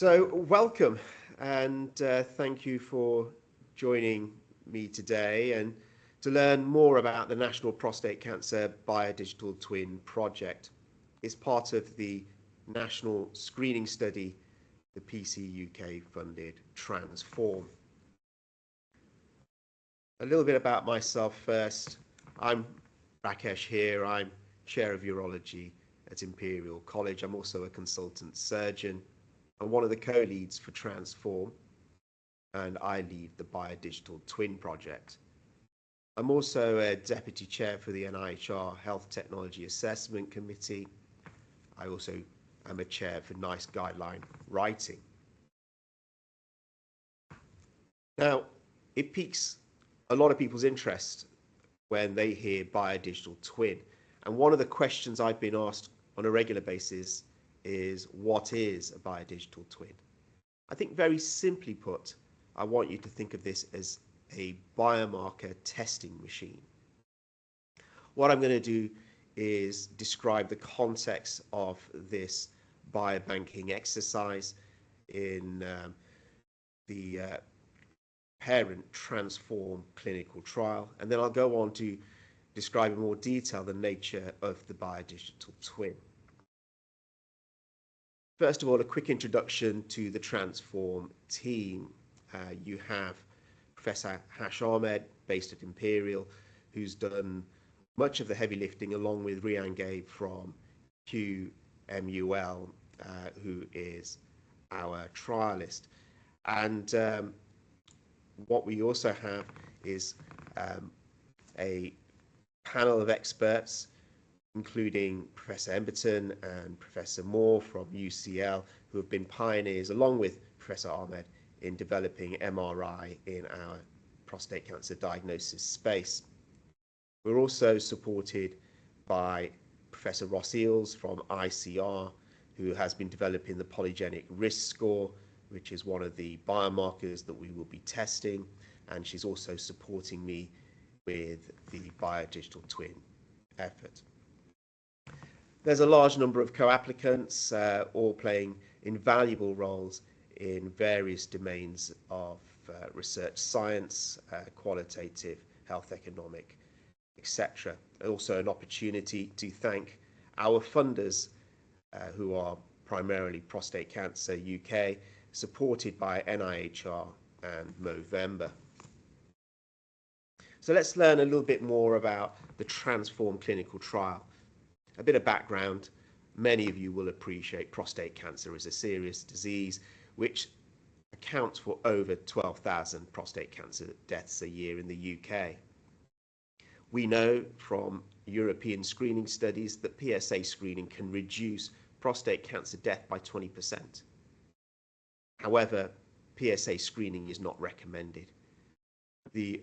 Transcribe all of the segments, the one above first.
So welcome and thank you for joining me today and to learn more about the National Prostate Cancer Biodigital Twin Project. It's part of the national screening study the PC UK funded Transform. A little bit about myself first. I'm Rakesh Heer. I'm Chair of Urology at Imperial College. I'm also a consultant surgeon. I'm one of the co-leads for Transform, and I lead the Biodigital Twin Project. I'm also a Deputy Chair for the NIHR Health Technology Assessment Committee. I also am a Chair for NICE Guideline Writing. Now, it piques a lot of people's interest when they hear Biodigital Twin, and one of the questions I've been asked on a regular basis is, what is a biodigital twin? I think very simply put, I want you to think of this as a biomarker testing machine. What I'm going to do is describe the context of this biobanking exercise in the parent Transform clinical trial, and then I'll go on to describe in more detail the nature of the biodigital twin. First of all, a quick introduction to the Transform team. You have Professor Hash Ahmed, based at Imperial, who's done much of the heavy lifting, along with Rian Gabe from QMUL, who is our trialist. And what we also have is a panel of experts, including Professor Emberton and Professor Moore from UCL, who have been pioneers, along with Professor Ahmed, in developing MRI in our prostate cancer diagnosis space. We're also supported by Professor Ross Eales from ICR, who has been developing the polygenic risk score, which is one of the biomarkers that we will be testing, and she's also supporting me with the biodigital twin effort. There's a large number of co-applicants, all playing invaluable roles in various domains of research science, qualitative, health economic, etc. Also an opportunity to thank our funders, who are primarily Prostate Cancer UK, supported by NIHR and Movember. So let's learn a little bit more about the Transform clinical trial. A bit of background: many of you will appreciate prostate cancer is a serious disease which accounts for over 12,000 prostate cancer deaths a year in the UK. We know from European screening studies that PSA screening can reduce prostate cancer death by 20%. However, PSA screening is not recommended. The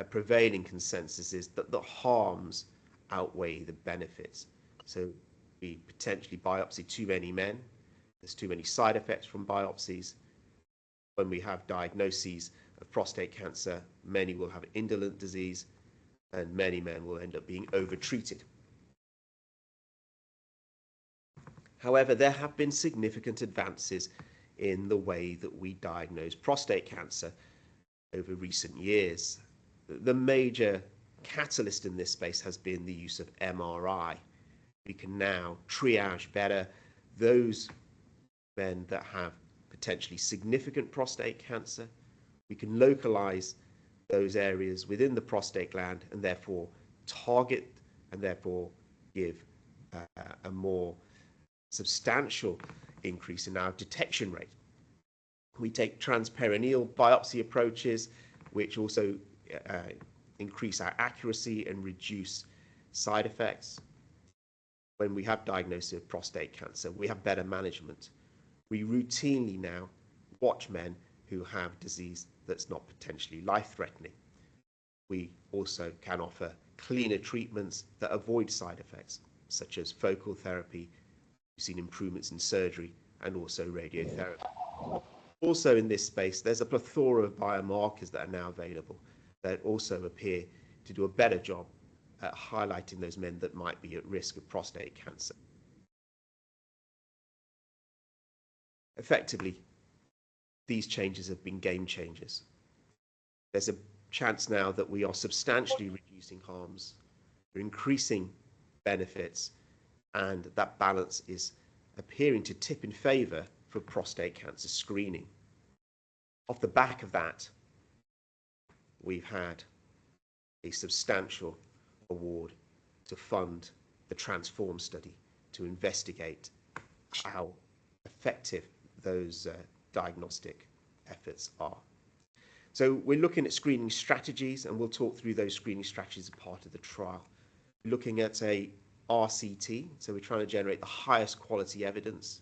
prevailing consensus is that the harms outweigh the benefits. So we potentially biopsy too many men. There's too many side effects from biopsies. When we have diagnoses of prostate cancer, many will have indolent disease, and many men will end up being overtreated. However, there have been significant advances in the way that we diagnose prostate cancer over recent years. The major catalyst in this space has been the use of MRI. We can now triage better those men that have potentially significant prostate cancer. We can localize those areas within the prostate gland and therefore target and therefore give a more substantial increase in our detection rate. We take transperineal biopsy approaches, which also increase our accuracy and reduce side effects. When we have diagnosis of prostate cancer, we have better management. We routinely now watch men who have disease that's not potentially life-threatening. We also can offer cleaner treatments that avoid side effects, such as focal therapy. We've seen improvements in surgery and also radiotherapy. Also in this space, there's a plethora of biomarkers that are now available that also appear to do a better job at highlighting those men that might be at risk of prostate cancer. effectively, these changes have been game changers. There's a chance now that we are substantially reducing harms, we're increasing benefits, and that balance is appearing to tip in favour for prostate cancer screening. Off the back of that, we've had a substantial award to fund the Transform study to investigate how effective those diagnostic efforts are. So we're looking at screening strategies, and we'll talk through those screening strategies as part of the trial. Looking at a RCT, so we're trying to generate the highest quality evidence.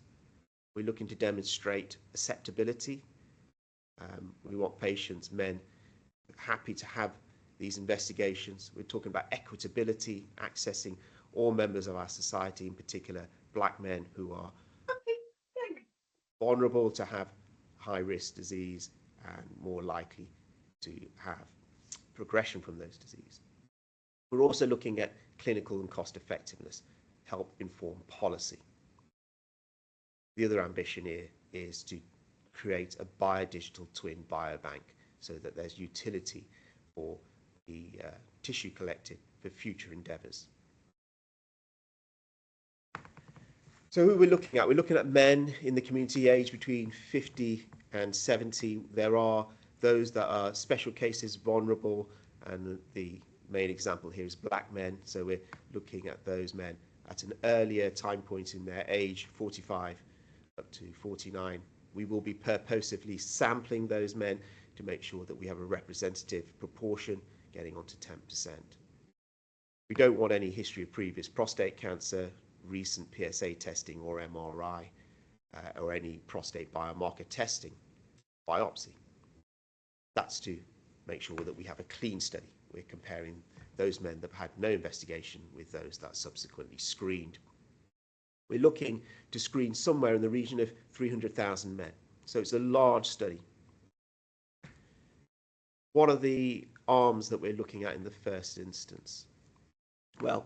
We're looking to demonstrate acceptability. We want patients, men, happy to have these investigations. We're talking about equitability, accessing all members of our society, in particular black men who are vulnerable to have high-risk disease and more likely to have progression from those diseases. We're also looking at clinical and cost effectiveness, help inform policy. The other ambition here is to create a biodigital twin biobank so that there's utility for the tissue collected for future endeavours. So who we're looking at? We're looking at men in the community aged between 50 and 70. There are those that are special cases, vulnerable, and the main example here is black men. So we're looking at those men at an earlier time point in their age, 45 up to 49. We will be purposively sampling those men to make sure that we have a representative proportion, getting on to 10%. We don't want any history of previous prostate cancer, recent PSA testing or MRI, or any prostate biomarker testing, biopsy. That's to make sure that we have a clean study. We're comparing those men that had no investigation with those that subsequently screened. We're looking to screen somewhere in the region of 300,000 men. So it's a large study. What are the arms that we're looking at in the first instance? Well,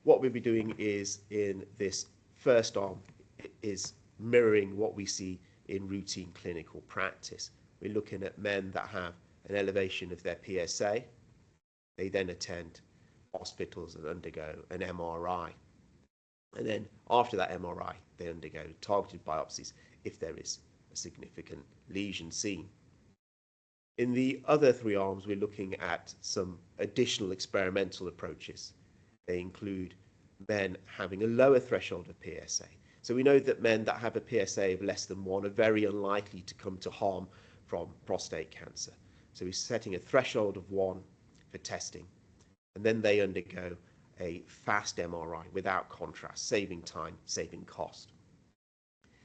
what we'll be doing is, in this first arm, is mirroring what we see in routine clinical practice. We're looking at men that have an elevation of their PSA. They then attend hospitals and undergo an MRI. And then after that MRI, they undergo targeted biopsies if there is a significant lesion seen. In the other three arms, we're looking at some additional experimental approaches. They include men having a lower threshold of PSA. So we know that men that have a PSA of less than 1 are very unlikely to come to harm from prostate cancer. So we're setting a threshold of 1 for testing, and then they undergo a fast MRI without contrast, saving time, saving cost.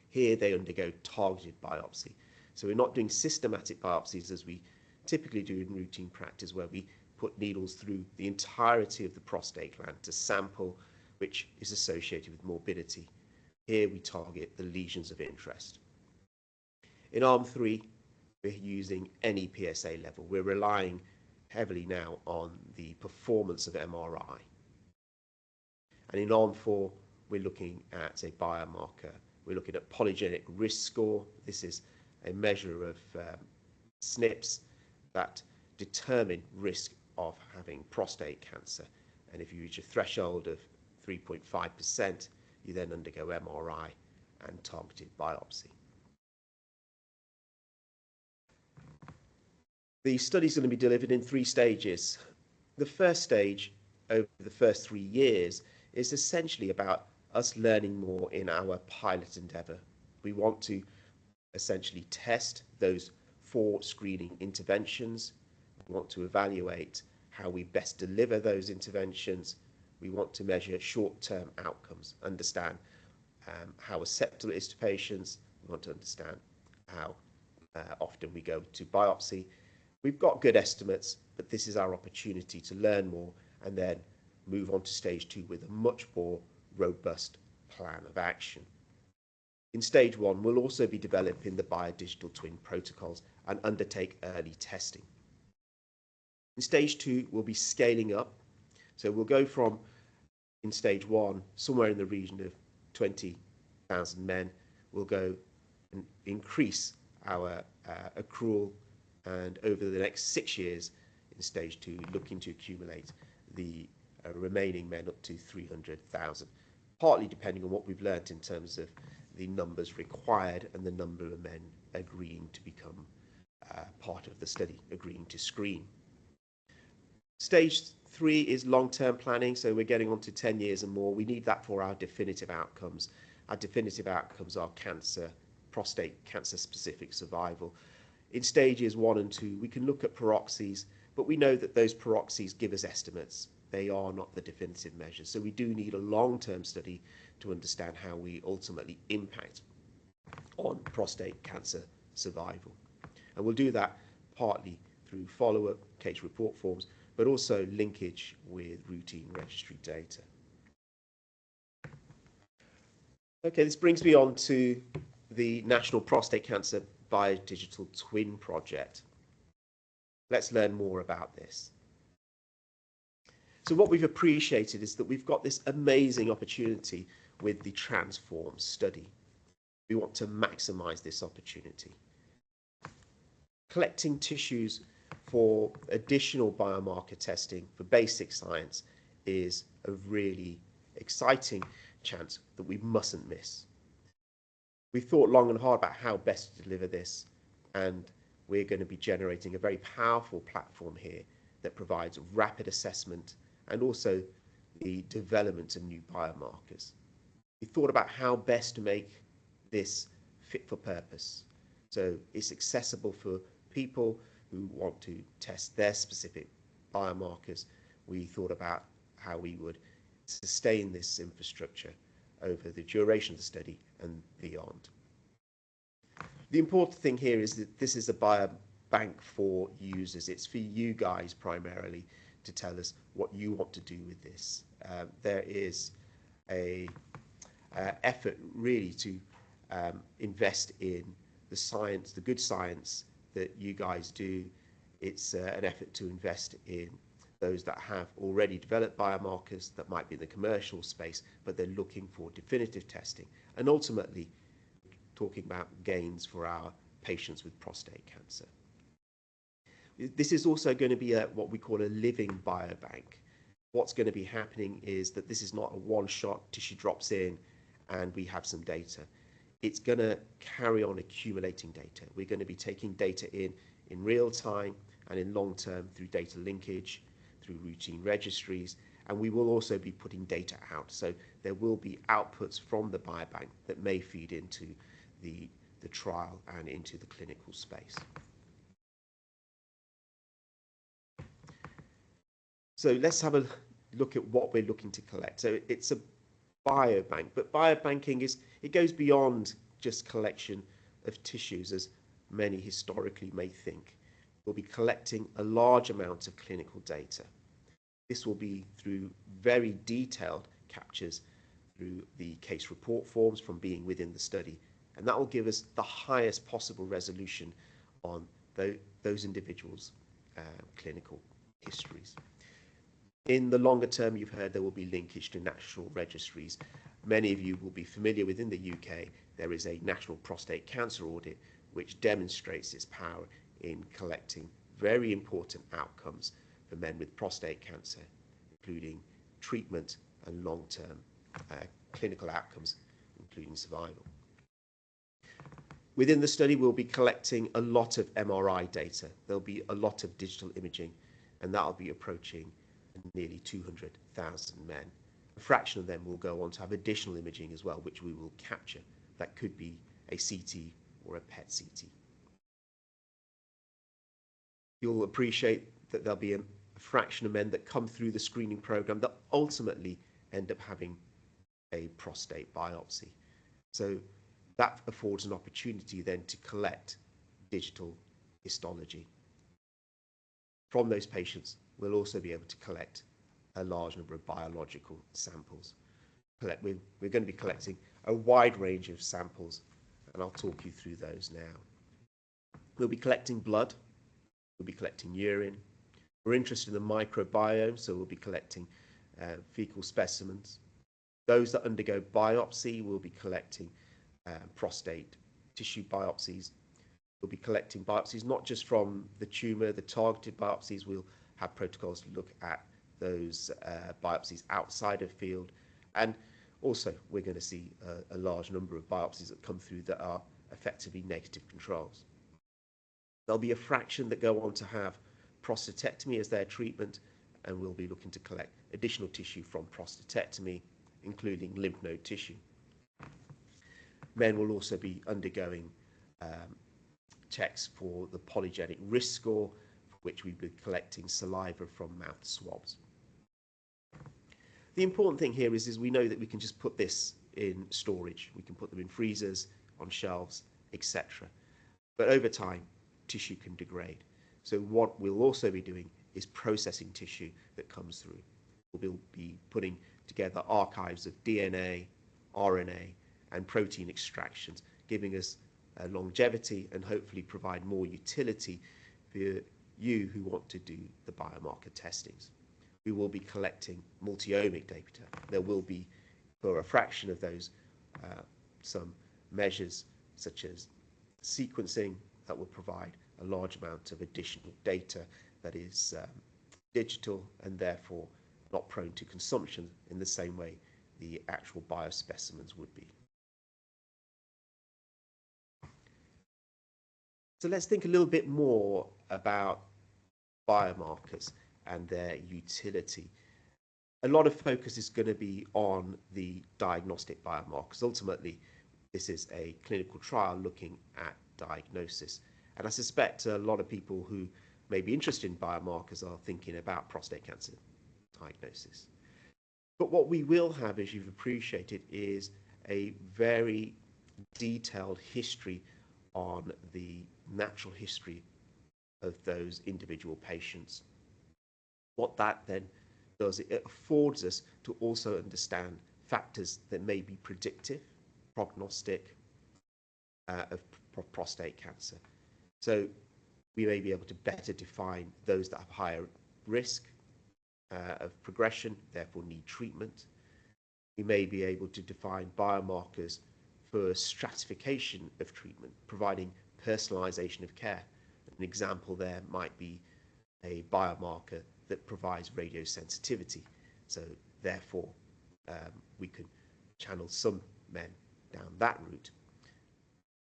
Here they undergo targeted biopsy. So we're not doing systematic biopsies as we typically do in routine practice, where we put needles through the entirety of the prostate gland to sample which is associated with morbidity. Here we target the lesions of interest. In arm 3, we're using any PSA level. We're relying heavily now on the performance of MRI. And in arm 4, we're looking at a biomarker. We're looking at polygenic risk score. This is a measure of SNPs that determine risk of having prostate cancer. And if you reach a threshold of 3.5%, you then undergo MRI and targeted biopsy. The study is going to be delivered in 3 stages. The first stage, over the first 3 years, is essentially about us learning more in our pilot endeavour. We want to essentially test those 4 screening interventions. We want to evaluate how we best deliver those interventions. We want to measure short-term outcomes, understand how acceptable it is to patients. We want to understand how often we go to biopsy. We've got good estimates, but this is our opportunity to learn more and then move on to stage 2 with a much more robust plan of action. In stage 1, we'll also be developing the biodigital twin protocols and undertake early testing. In stage 2, we'll be scaling up. So we'll go from, in stage 1, somewhere in the region of 20,000 men. We'll go and increase our accrual, and over the next 6 years in stage 2, looking to accumulate the remaining men up to 300,000, partly depending on what we've learnt in terms of the numbers required and the number of men agreeing to become part of the study, agreeing to screen. Stage 3 is long-term planning, so we're getting on to 10 years and more. We need that for our definitive outcomes. Our definitive outcomes are cancer, prostate cancer-specific survival. In stages 1 and 2, we can look at paroxys, but we know that those paroxys give us estimates. They are not the definitive measures. So we do need a long-term study to understand how we ultimately impact on prostate cancer survival. And we'll do that partly through follow-up case report forms, but also linkage with routine registry data. Okay, this brings me on to the National Prostate Cancer Biodigital Twin Project. Let's learn more about this. So what we've appreciated is that we've got this amazing opportunity with the Transform study. We want to maximize this opportunity. Collecting tissues for additional biomarker testing for basic science is a really exciting chance that we mustn't miss. We've thought long and hard about how best to deliver this, and we're going to be generating a very powerful platform here that provides rapid assessment and also the development of new biomarkers. We thought about how best to make this fit for purpose, so it's accessible for people who want to test their specific biomarkers. We thought about how we would sustain this infrastructure over the duration of the study and beyond. The important thing here is that this is a biobank for users. It's for you guys primarily to tell us what you want to do with this. There is a effort really to invest in the science, the good science that you guys do. It's an effort to invest in those that have already developed biomarkers that might be in the commercial space, but they're looking for definitive testing, and ultimately talking about gains for our patients with prostate cancer. This is also going to be what we call a living biobank. What's going to be happening is that this is not a one-shot, tissue drops in and we have some data. It's going to carry on accumulating data. We're going to be taking data in real time and in long term through data linkage, through routine registries, and we will also be putting data out. So there will be outputs from the biobank that may feed into the trial and into the clinical space. So let's have a look at what we're looking to collect. So it's a biobank, but biobanking it goes beyond just collection of tissues, as many historically may think. We'll be collecting a large amount of clinical data. This will be through very detailed captures through the case report forms from being within the study, and that will give us the highest possible resolution on those individuals' clinical histories. In the longer term, you've heard there will be linkage to national registries. Many of you will be familiar within the UK, there is a national prostate cancer audit which demonstrates its power in collecting very important outcomes for men with prostate cancer, including treatment and long-term clinical outcomes, including survival. Within the study, we'll be collecting a lot of MRI data. There'll be a lot of digital imaging, and that'll be approaching nearly 200,000 men. A fraction of them will go on to have additional imaging as well, which we will capture. That could be a CT or a PET CT. You'll appreciate that there'll be a fraction of men that come through the screening program that ultimately end up having a prostate biopsy. So that affords an opportunity then to collect digital histology. From those patients, we'll also be able to collect a large number of biological samples. We're going to be collecting a wide range of samples, and I'll talk you through those now. We'll be collecting blood, we'll be collecting urine. We're interested in the microbiome, so we'll be collecting fecal specimens. Those that undergo biopsy will be collecting prostate tissue biopsies. We'll be collecting biopsies not just from the tumour, the targeted biopsies. We'll have protocols to look at those biopsies outside of field, and also we're going to see a large number of biopsies that come through that are effectively negative controls. There'll be a fraction that go on to have prostatectomy as their treatment, and we'll be looking to collect additional tissue from prostatectomy, including lymph node tissue. Men will also be undergoing checks for the polygenic risk score, for which we'll be collecting saliva from mouth swabs. The important thing here is we know that we can just put this in storage. We can put them in freezers, on shelves, etc. But over time, tissue can degrade. So what we'll also be doing is processing tissue that comes through. We'll be putting together archives of DNA, RNA, and protein extractions, giving us longevity and hopefully provide more utility for you who want to do the biomarker testings. We will be collecting multi-omic data. There will be, for a fraction of those, some measures such as sequencing that will provide a large amount of additional data that is digital and therefore not prone to consumption in the same way the actual biospecimens would be. So let's think a little bit more about biomarkers and their utility. A lot of focus is going to be on the diagnostic biomarkers. Ultimately, this is a clinical trial looking at diagnosis. And I suspect a lot of people who may be interested in biomarkers are thinking about prostate cancer diagnosis. But what we will have, as you've appreciated, is a very detailed history on the natural history of those individual patients. What that then does, it affords us to also understand factors that may be predictive, prognostic of prostate cancer. So we may be able to better define those that have higher risk of progression, therefore need treatment. We may be able to define biomarkers for stratification of treatment, providing personalization of care. An example there might be a biomarker that provides radiosensitivity. So therefore, we can channel some men down that route.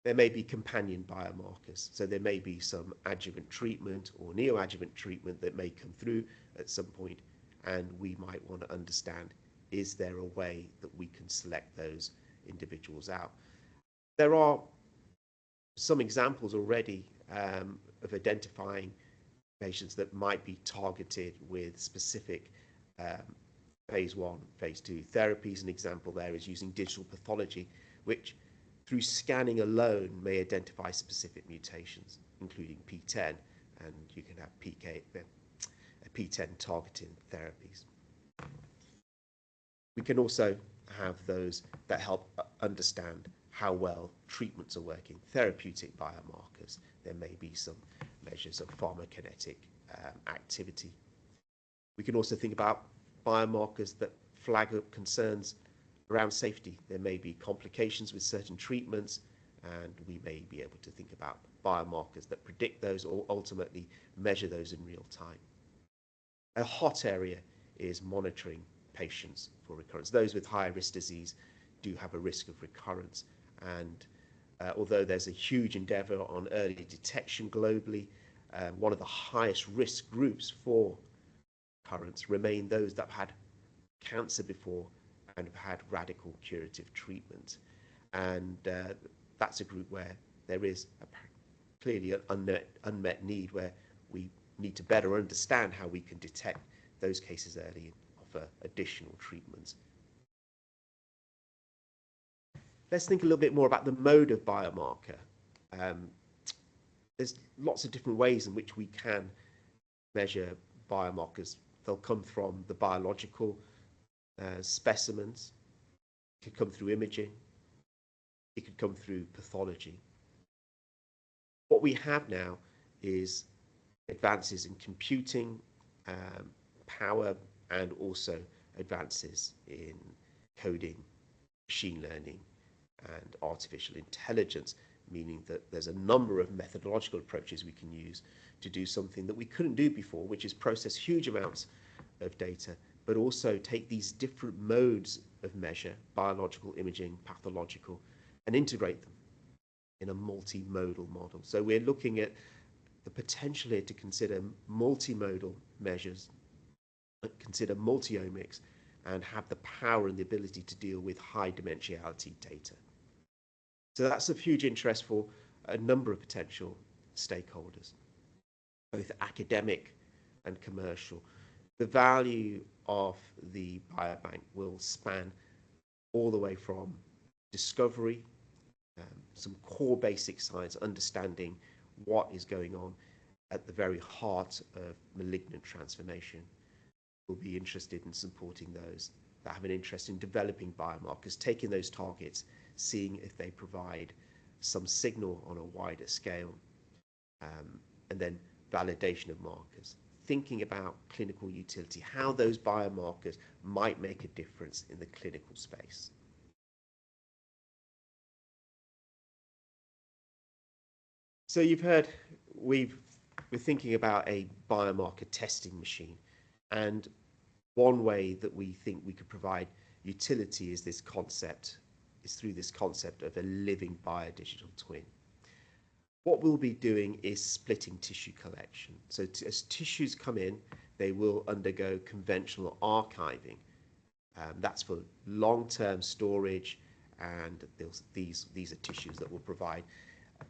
There may be companion biomarkers. So there may be some adjuvant treatment or neoadjuvant treatment that may come through at some point, and we might want to understand, is there a way that we can select those individuals out? There are some examples already of identifying patients that might be targeted with specific phase 1, phase 2 therapies. An example there is using digital pathology, which through scanning alone may identify specific mutations, including P10, and you can have P10 targeting therapies. We can also have those that help understand how well treatments are working, therapeutic biomarkers. There may be some measures of pharmacokinetic activity. We can also think about biomarkers that flag up concerns around safety. There may be complications with certain treatments, and we may be able to think about biomarkers that predict those or ultimately measure those in real time. A hot area is monitoring patients for recurrence. Those with higher risk disease do have a risk of recurrence, and although there's a huge endeavour on early detection globally, one of the highest risk groups for recurrence remain those that have had cancer before and have had radical curative treatment. And that's a group where there is clearly an unmet need, where we need to better understand how we can detect those cases early and offer additional treatments. Let's think a little bit more about the mode of biomarker. There's lots of different ways in which we can measure biomarkers. They'll come from the biological specimens. It could come through imaging. It could come through pathology. What we have now is advances in computing power, and also advances in coding, machine learning, and artificial intelligence meaning that there's a number of methodological approaches we can use to do something that we couldn't do before, which is process huge amounts of data, but also take these different modes of measure, biological, imaging, pathological, and integrate them in a multimodal model. So we're looking at the potential here to consider multimodal measures, consider multiomics, and have the power and the ability to deal with high dimensionality data. So that's of huge interest for a number of potential stakeholders, both academic and commercial. The value of the biobank will span all the way from discovery, some core basic science, understanding what is going on at the very heart of malignant transformation. We'll be interested in supporting those that have an interest in developing biomarkers, taking those targets, seeing if they provide some signal on a wider scale, and then validation of markers, thinking about clinical utility, how those biomarkers might make a difference in the clinical space. So you've heard we're thinking about a biomarker testing machine, and one way that we think we could provide utility is through this concept of a living biodigital twin. What we'll be doing is splitting tissue collection. So as tissues come in, they will undergo conventional archiving. That's for long-term storage, and these are tissues that will provide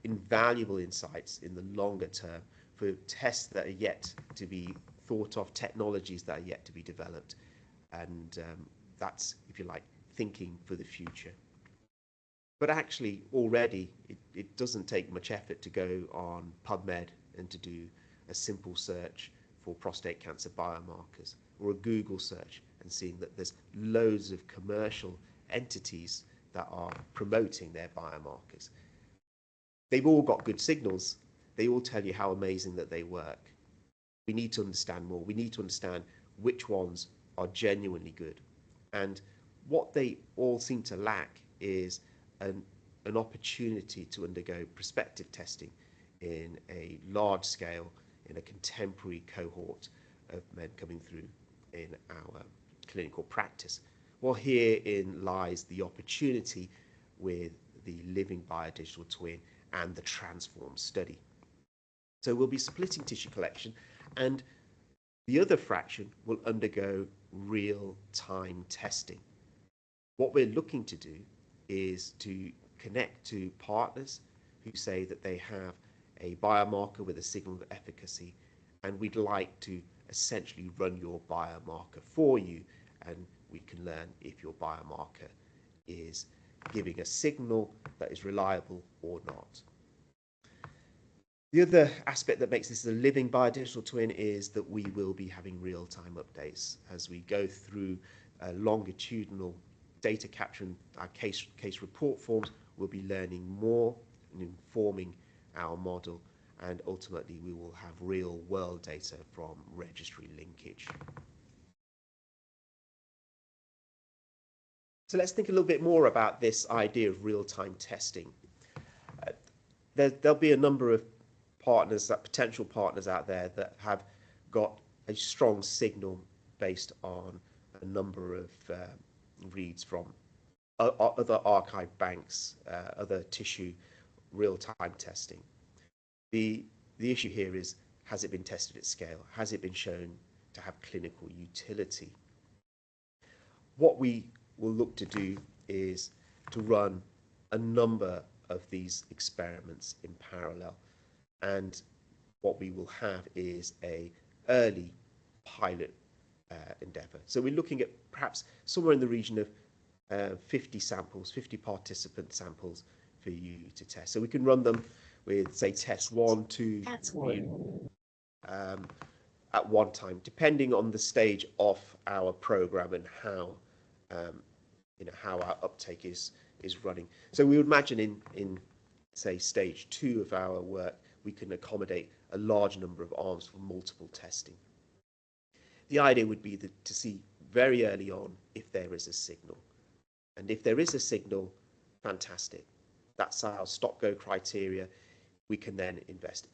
invaluable insights in the longer term for tests that are yet to be thought of, technologies that are yet to be developed, and that's, if you like, thinking for the future. But actually, already, it doesn't take much effort to go on PubMed and to do a simple search for prostate cancer biomarkers, or a Google search, and seeing that there's loads of commercial entities that are promoting their biomarkers. They've all got good signals. They all tell you how amazing that they work. We need to understand more. We need to understand which ones are genuinely good. And what they all seem to lack is an opportunity to undergo prospective testing in a large scale, in a contemporary cohort of men coming through in our clinical practice. Well, herein lies the opportunity with the living biodigital twin and the Transform study. So we'll be splitting tissue collection, and the other fraction will undergo real-time testing. What we're looking to do is to connect to partners who say that they have a biomarker with a signal of efficacy, and we'd like to essentially run your biomarker for you, and we can learn if your biomarker is giving a signal that is reliable or not. The other aspect that makes this a living biodigital twin is that we will be having real-time updates as we go through longitudinal data capture and our case report forms. We'll be learning more and informing our model, and ultimately we will have real world data from registry linkage. So let's think a little bit more about this idea of real-time testing. There'll be a number of potential partners out there that have got a strong signal based on a number of reads from other archive banks, other tissue real-time testing. The issue here is, has it been tested at scale? Has it been shown to have clinical utility? What we will look to do is to run a number of these experiments in parallel, and what we will have is a early pilot endeavor. So we're looking at perhaps somewhere in the region of 50 samples, 50 participant samples for you to test. So we can run them with, say, test 1, 2, 3 at one time, depending on the stage of our program and how how our uptake is running. So we would imagine in say stage 2 of our work, we can accommodate a large number of arms for multiple testing. The idea would be to see very early on if there is a signal. And if there is a signal, fantastic. That's our stop-go criteria. We can then invest.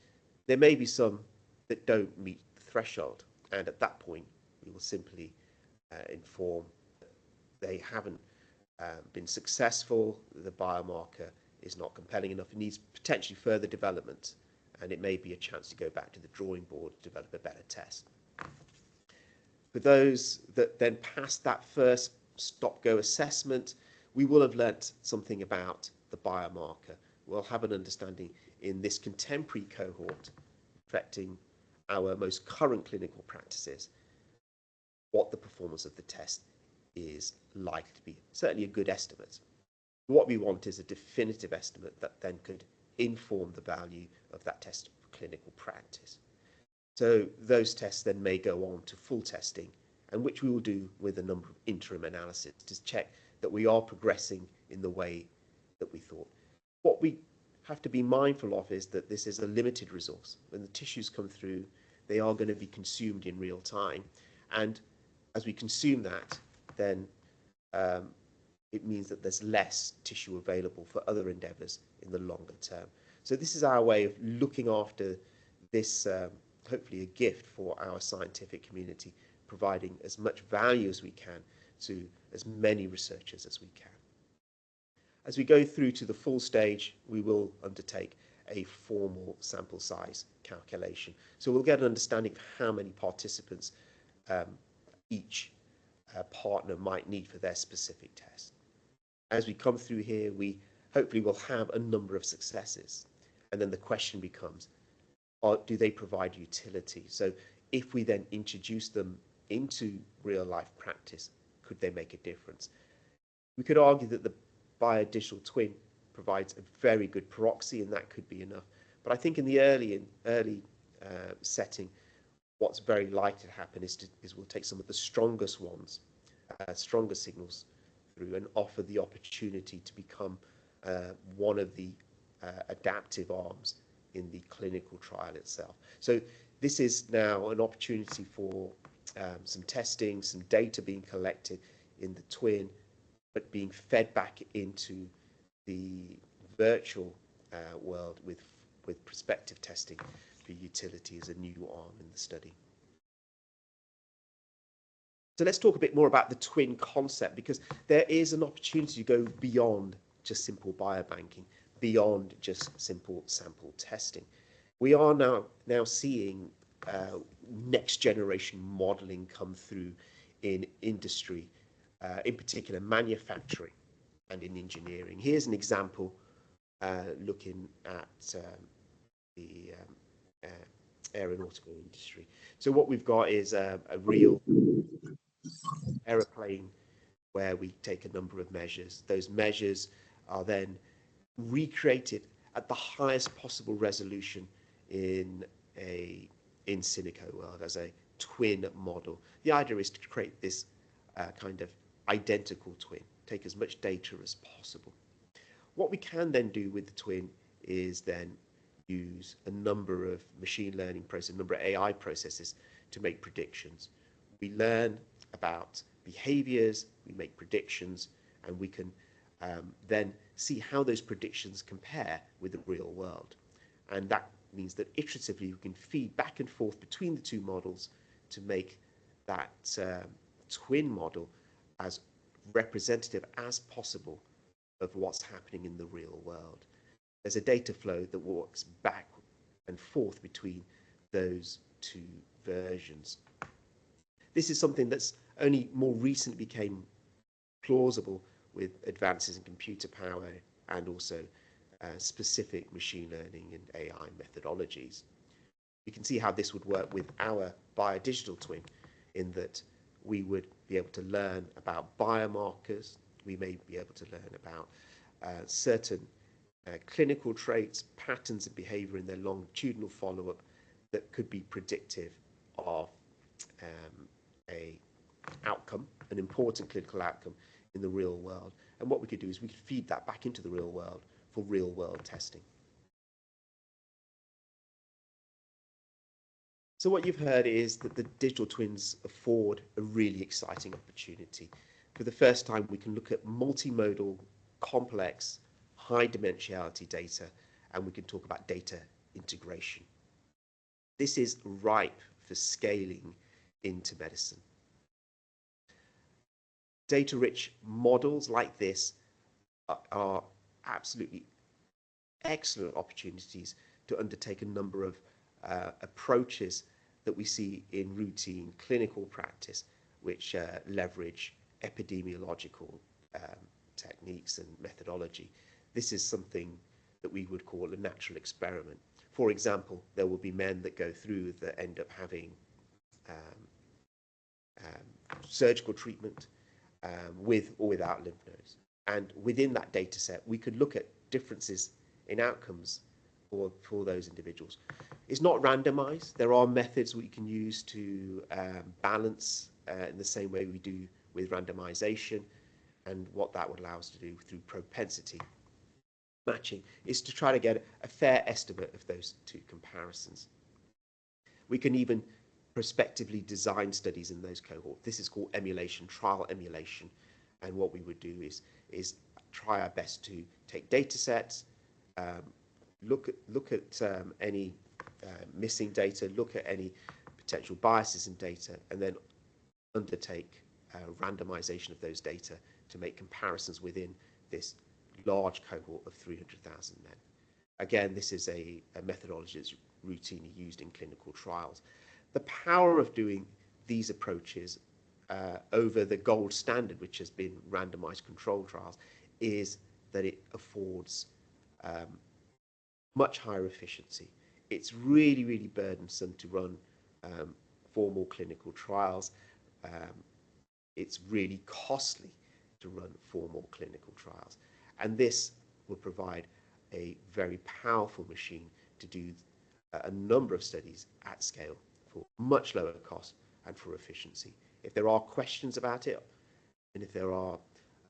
There may be some that don't meet the threshold, and at that point, we will simply inform that they haven't been successful, the biomarker is not compelling enough, it needs potentially further development, and it may be a chance to go back to the drawing board to develop a better test. For those that then pass that first stop-go assessment, we will have learnt something about the biomarker. We'll have an understanding in this contemporary cohort affecting our most current clinical practices what the performance of the test is likely to be. Certainly a good estimate. What we want is a definitive estimate that then could inform the value of that test for clinical practice. So those tests then may go on to full testing, and which we will do with a number of interim analyses to check that we are progressing in the way that we thought. What we have to be mindful of is that this is a limited resource. When the tissues come through, they are going to be consumed in real time. And as we consume that, then it means that there's less tissue available for other endeavours in the longer term. So this is our way of looking after this, hopefully a gift for our scientific community, providing as much value as we can to as many researchers as we can. As we go through to the full stage, we will undertake a formal sample size calculation. So we'll get an understanding of how many participants each partner might need for their specific test. As we come through here, we hopefully will have a number of successes. And then the question becomes, do they provide utility? So if we then introduce them into real life practice, could they make a difference? We could argue that the biodigital twin provides a very good proxy, and that could be enough. But I think in the early setting, what's very likely to happen is we'll take some of the strongest ones, stronger signals through, and offer the opportunity to become one of the adaptive arms in the clinical trial itself. So this is now an opportunity for some testing, some data being collected in the twin, but being fed back into the virtual world with prospective testing for utility as a new arm in the study. So let's talk a bit more about the twin concept, because there is an opportunity to go beyond just simple biobanking, beyond just simple sample testing. We are now seeing next generation modeling come through in industry, in particular manufacturing and in engineering. Here's an example looking at the aeronautical industry. So what we've got is a real aeroplane where we take a number of measures. Those measures are then recreated at the highest possible resolution in a in silico world as a twin model. The idea is to create this kind of identical twin, take as much data as possible. What we can then do with the twin is then use a number of machine learning processes, a number of AI processes to make predictions. We learn about behaviors, we make predictions, and we can then see how those predictions compare with the real world. And that means that iteratively we can feed back and forth between the two models to make that twin model as representative as possible of what's happening in the real world. There's a data flow that works back and forth between those two versions. This is something that's only more recently became plausible with advances in computer power and also specific machine learning and AI methodologies. You can see how this would work with our biodigital twin, in that we would be able to learn about biomarkers, we may be able to learn about certain clinical traits, patterns of behavior in their longitudinal follow-up that could be predictive of a outcome, an important clinical outcome in the real world. And what we could do is we could feed that back into the real world for real world testing. So what you've heard is that the digital twins afford a really exciting opportunity. For the first time, we can look at multimodal, complex, high dimensionality data, and we can talk about data integration. This is ripe for scaling into medicine. Data-rich models like this are absolutely excellent opportunities to undertake a number of approaches that we see in routine clinical practice, which leverage epidemiological techniques and methodology. This is something that we would call a natural experiment. For example, there will be men that go through that end up having surgical treatment with or without lymph nodes. And within that data set, we could look at differences in outcomes for those individuals. It's not randomized. There are methods we can use to balance in the same way we do with randomization, and what that would allow us to do through propensity matching is to try to get a fair estimate of those two comparisons. We can even prospectively design studies in those cohorts. This is called emulation, trial emulation, and what we would do is try our best to take data sets, look at any missing data, look at any potential biases in data, and then undertake randomization of those data to make comparisons within this large cohort of 300,000 men. Again, this is a methodology that's routinely used in clinical trials. The power of doing these approaches over the gold standard, which has been randomized controlled trials, is that it affords much higher efficiency. It's really, really burdensome to run formal clinical trials. It's really costly to run formal clinical trials. And this will provide a very powerful machine to do a number of studies at scale for much lower cost and for efficiency. If there are questions about it, and if there are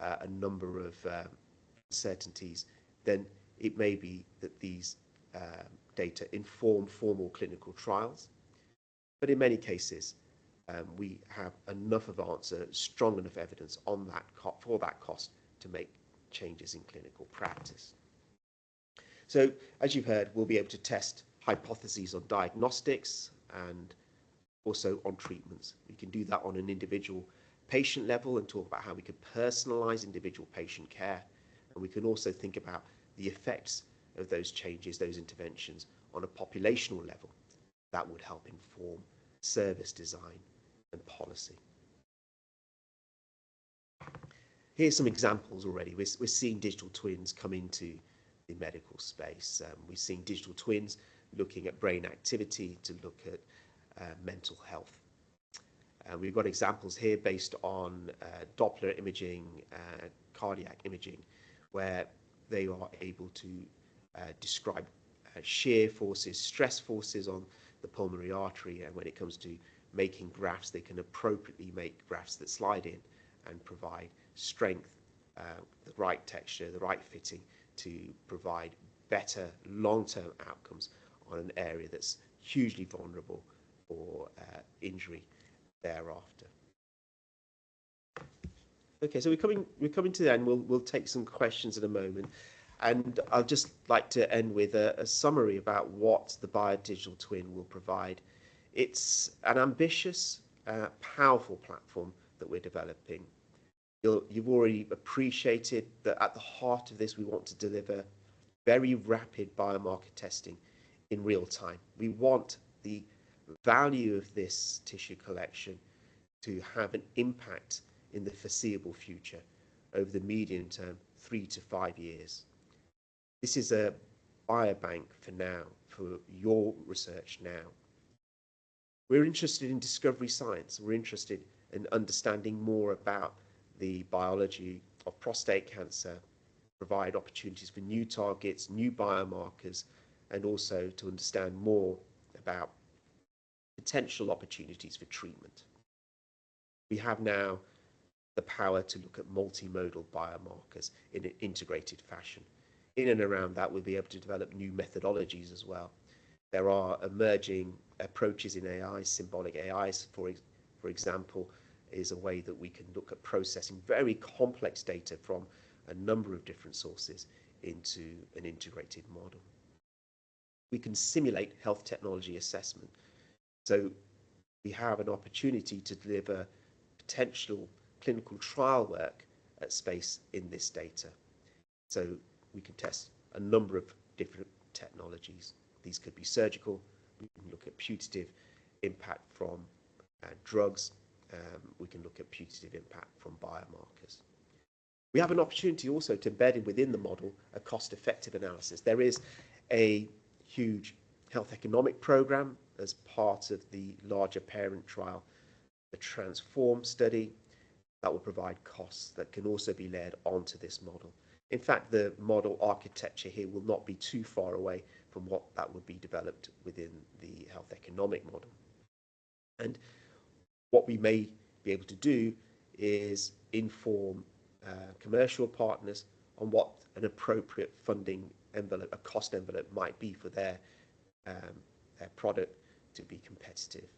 a number of uncertainties, then it may be that these data inform formal clinical trials. But in many cases, we have enough of answer, strong enough evidence on that for that cost to make changes in clinical practice. So, as you've heard, we'll be able to test hypotheses on diagnostics and also on treatments. We can do that on an individual patient level and talk about how we could personalize individual patient care. And we can also think about the effects of those changes, those interventions on a populational level. That would help inform service design and policy. Here's some examples already. We're seeing digital twins come into the medical space. We're seeing digital twins looking at brain activity to look at mental health. We've got examples here based on Doppler imaging, cardiac imaging, where they are able to describe shear forces, stress forces on the pulmonary artery, and when it comes to making grafts, they can appropriately make grafts that slide in and provide strength, the right texture, the right fitting to provide better long-term outcomes on an area that's hugely vulnerable for injury thereafter. Okay, so we're coming to the end. We'll take some questions in a moment, and I'll just like to end with a summary about what the biodigital twin will provide. It's an ambitious, powerful platform that we're developing. You've already appreciated that at the heart of this, we want to deliver very rapid biomarker testing in real time. We want the value of this tissue collection to have an impact in the foreseeable future over the medium term, 3 to 5 years. This is a biobank for now, for your research now. We're interested in discovery science. We're interested in understanding more about the biology of prostate cancer, provide opportunities for new targets, new biomarkers, and also to understand more about potential opportunities for treatment. We have now the power to look at multimodal biomarkers in an integrated fashion. In and around that, we'll be able to develop new methodologies as well. There are emerging approaches in AI, symbolic AIs, for example, is a way that we can look at processing very complex data from a number of different sources into an integrated model. We can simulate health technology assessment. So we have an opportunity to deliver potential clinical trial work at space in this data. So we can test a number of different technologies. These could be surgical. We can look at putative impact from drugs. We can look at putative impact from biomarkers. We have an opportunity also to embed within the model a cost-effective analysis. There is a huge health economic program as part of the larger parent trial, the Transform study, that will provide costs that can also be layered onto this model. In fact, the model architecture here will not be too far away from what that would be developed within the health economic model. And what we may be able to do is inform commercial partners on what an appropriate funding envelope, a cost envelope might be for their product to be competitive.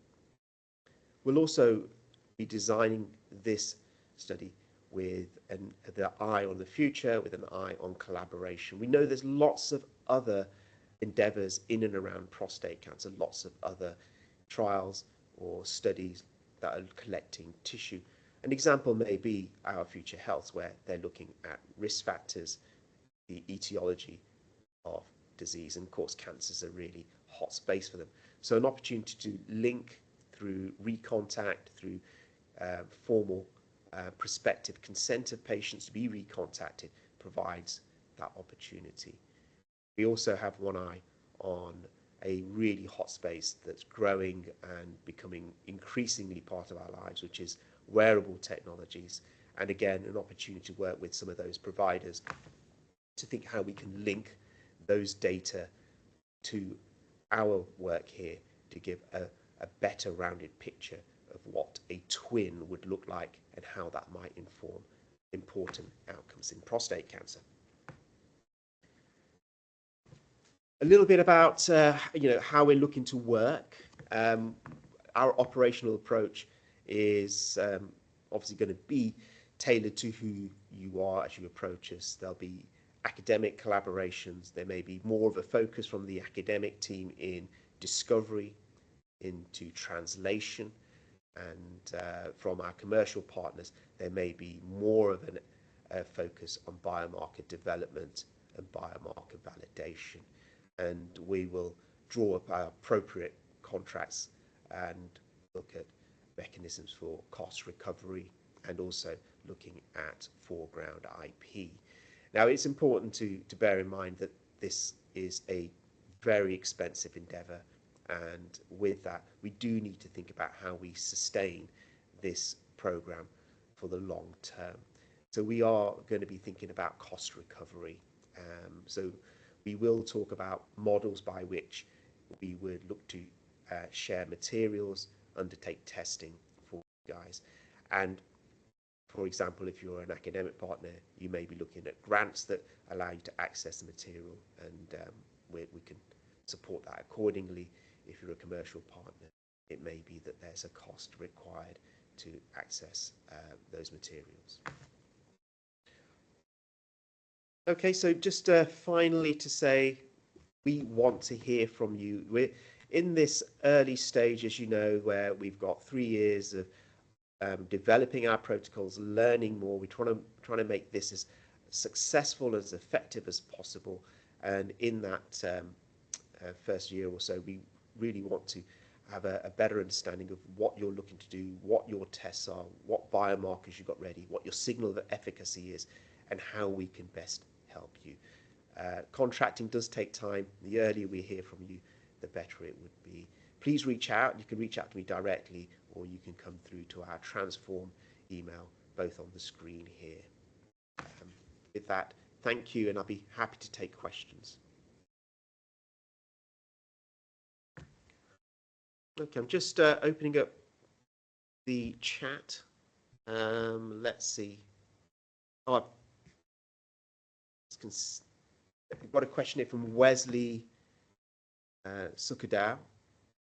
We'll also be designing this study with the eye on the future, with an eye on collaboration. We know there's lots of other endeavours in and around prostate cancer, lots of other trials or studies that are collecting tissue. An example may be Our Future Health, where they're looking at risk factors, the etiology of disease, and of course cancer is a really hot space for them. So an opportunity to link through recontact, through formal prospective consent of patients to be recontacted provides that opportunity. We also have one eye on a really hot space that's growing and becoming increasingly part of our lives, which is wearable technologies. And again, an opportunity to work with some of those providers to think how we can link those data to our work here to give a better rounded picture of what a twin would look like and how that might inform important outcomes in prostate cancer. A little bit about how we're looking to work. Our operational approach is obviously going to be tailored to who you are as you approach us. There'll be academic collaborations. There may be more of a focus from the academic team in discovery, into translation, and from our commercial partners, there may be more of a focus on biomarker development and biomarker validation. And we will draw up our appropriate contracts and look at mechanisms for cost recovery and also looking at foreground IP. Now, it's important to bear in mind that this is a very expensive endeavour, and with that, we do need to think about how we sustain this programme for the long term. So we are going to be thinking about cost recovery. So we will talk about models by which we would look to share materials, undertake testing for you guys. And for example, if you're an academic partner, you may be looking at grants that allow you to access the material, and we can support that accordingly. If you're a commercial partner, it may be that there's a cost required to access those materials. Okay, so just finally to say, we want to hear from you. We're in this early stage, as you know, where we've got 3 years of developing our protocols, learning more. We're trying to make this as successful, as effective as possible. And in that first year or so, we really want to have a better understanding of what you're looking to do, what your tests are, what biomarkers you've got ready, what your signal of efficacy is, and how we can best help you. Contracting does take time. The earlier we hear from you, the better it would be. Please reach out. You can reach out to me directly, or you can come through to our Transform email, both on the screen here. With that, thank you, and I'll be happy to take questions. Okay, I'm just opening up the chat. Let's see. Oh, I've got a question here from Wesley Sukadao.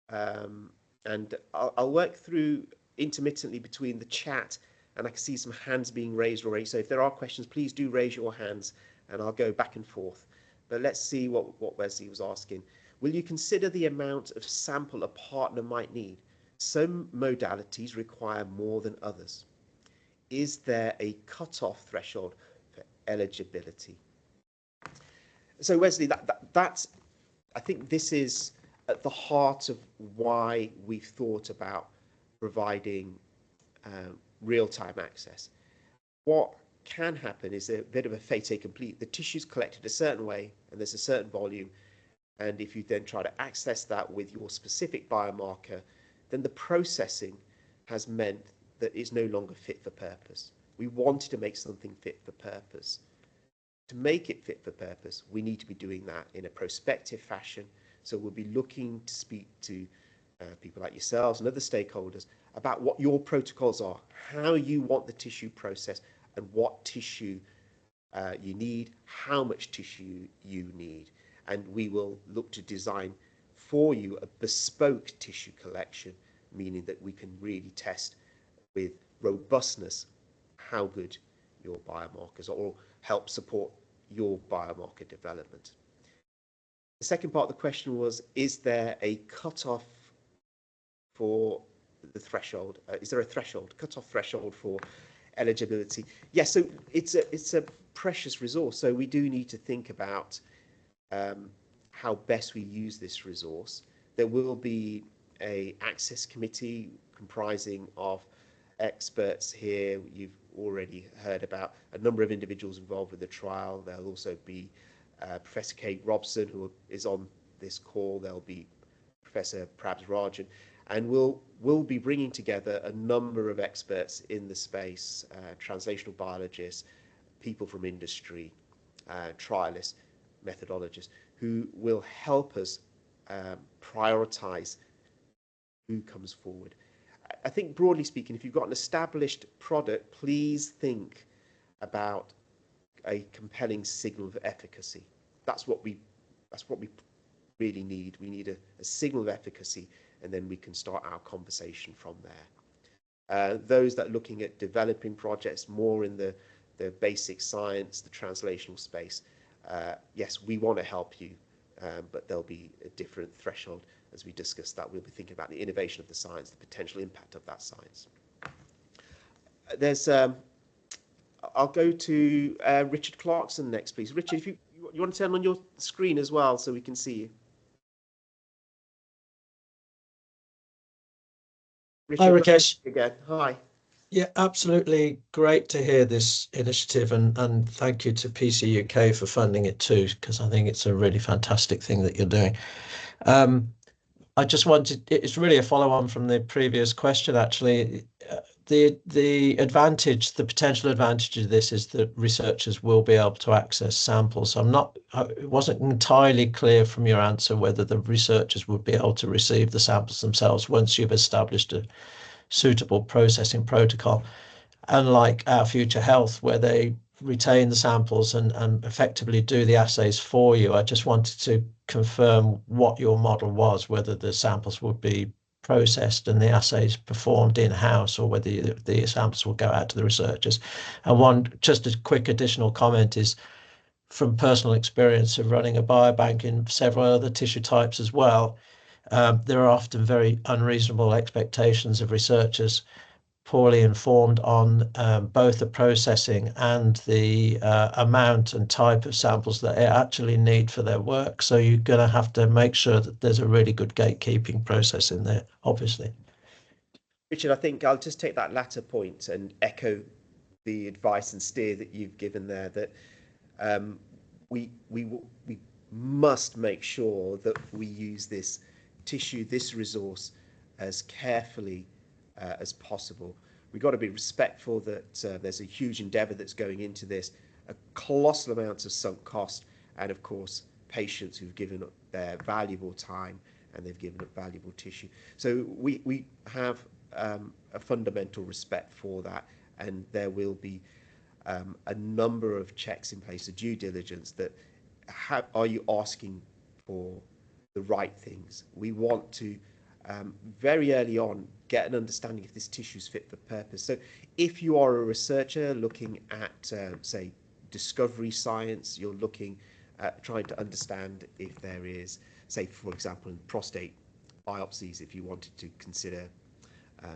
And I'll work through intermittently between the chat, and I can see some hands being raised already. So if there are questions, please do raise your hands, and I'll go back and forth. But let's see what Wesley was asking. Will you consider the amount of sample a partner might need? Some modalities require more than others. Is there a cut-off threshold for eligibility? So Wesley, that's, I think this is at the heart of why we've thought about providing real-time access. What can happen is a bit of a fait accompli. The tissue's collected a certain way and there's a certain volume, and if you then try to access that with your specific biomarker, then the processing has meant that it's no longer fit for purpose. We wanted to make something fit for purpose. To make it fit for purpose, we need to be doing that in a prospective fashion. So we'll be looking to speak to people like yourselves and other stakeholders about what your protocols are, how you want the tissue processed, and what tissue you need, how much tissue you need. And we will look to design for you a bespoke tissue collection, meaning that we can really test with robustness how good your biomarkers are, or help support your biomarker development. The second part of the question was, is there a cutoff for the threshold? Is there a cutoff threshold for eligibility? Yes, so it's a precious resource, so we do need to think about how best we use this resource. There will be an access committee comprising of experts here. You've already heard about a number of individuals involved with the trial. There'll also be Professor Kate Robson, who is on this call. There'll be Professor Prabs Rajan, and we'll be bringing together a number of experts in the space, translational biologists, people from industry, trialists, methodologists, who will help us prioritize who comes forward. I think broadly speaking, if you've got an established product, please think about a compelling signal of efficacy. That's what we really need. We need a signal of efficacy, and then we can start our conversation from there. Those that are looking at developing projects more in the basic science, the translational space, yes, we want to help you, but there'll be a different threshold. As we discuss that, we'll be thinking about the innovation of the science, the potential impact of that science. There's, I'll go to Richard Clarkson next, please. Richard, if you want to turn on your screen as well so we can see you. Richard, hi, Rakesh. Again, hi. Yeah, absolutely great to hear this initiative, and thank you to PC UK for funding it too, because I think it's a really fantastic thing that you're doing. I just wanted, it's really a follow-on from the previous question, actually. The advantage, the potential advantage of this is that researchers will be able to access samples. It wasn't entirely clear from your answer whether the researchers would be able to receive the samples themselves once you've established a suitable processing protocol. Unlike our Future Health, where they retain the samples and effectively do the assays for you, I just wanted to confirm what your model was, whether the samples would be processed and the assays performed in-house, or whether the samples will go out to the researchers. And just a quick additional comment is, from personal experience of running a biobank in several other tissue types as well, there are often very unreasonable expectations of researchers, poorly informed on both the processing and the amount and type of samples that they actually need for their work. So you're going to have to make sure that there's a really good gatekeeping process in there, obviously. Richard, I think I'll just take that latter point and echo the advice and steer that you've given there, that we must make sure that we use this tissue, this resource, as carefully as possible. We've got to be respectful that there's a huge endeavour that's going into this, a colossal amount of sunk cost, and of course patients who've given up their valuable time and they've given up valuable tissue. So we have a fundamental respect for that, and there will be a number of checks in place, a due diligence that are you asking for the right things. We want to very early on get an understanding if this tissue is fit for purpose. So if you are a researcher looking at say discovery science. You're looking at trying to understand if there is, say, for example, in prostate biopsies, if you wanted to consider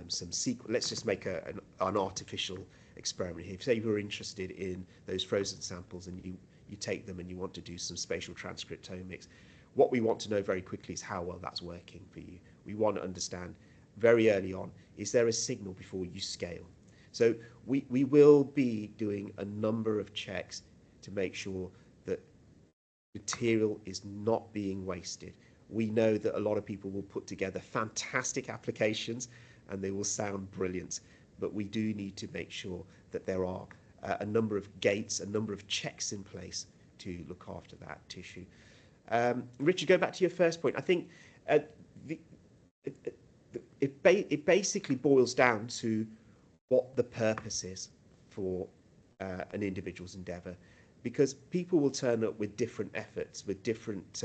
some sequence. Let's just make an artificial experiment here. Say you were interested in those frozen samples and you take them and you want to do some spatial transcriptomics. What we want to know very quickly is how well that's working for you. We want to understand very early on, is there a signal before you scale? So we will be doing a number of checks to make sure that material is not being wasted. We know that a lot of people will put together fantastic applications and they will sound brilliant, but we do need to make sure that there are a number of gates, a number of checks in place to look after that tissue. Richard, go back to your first point. I think it basically boils down to what the purpose is for an individual's endeavour, because people will turn up with different efforts, with different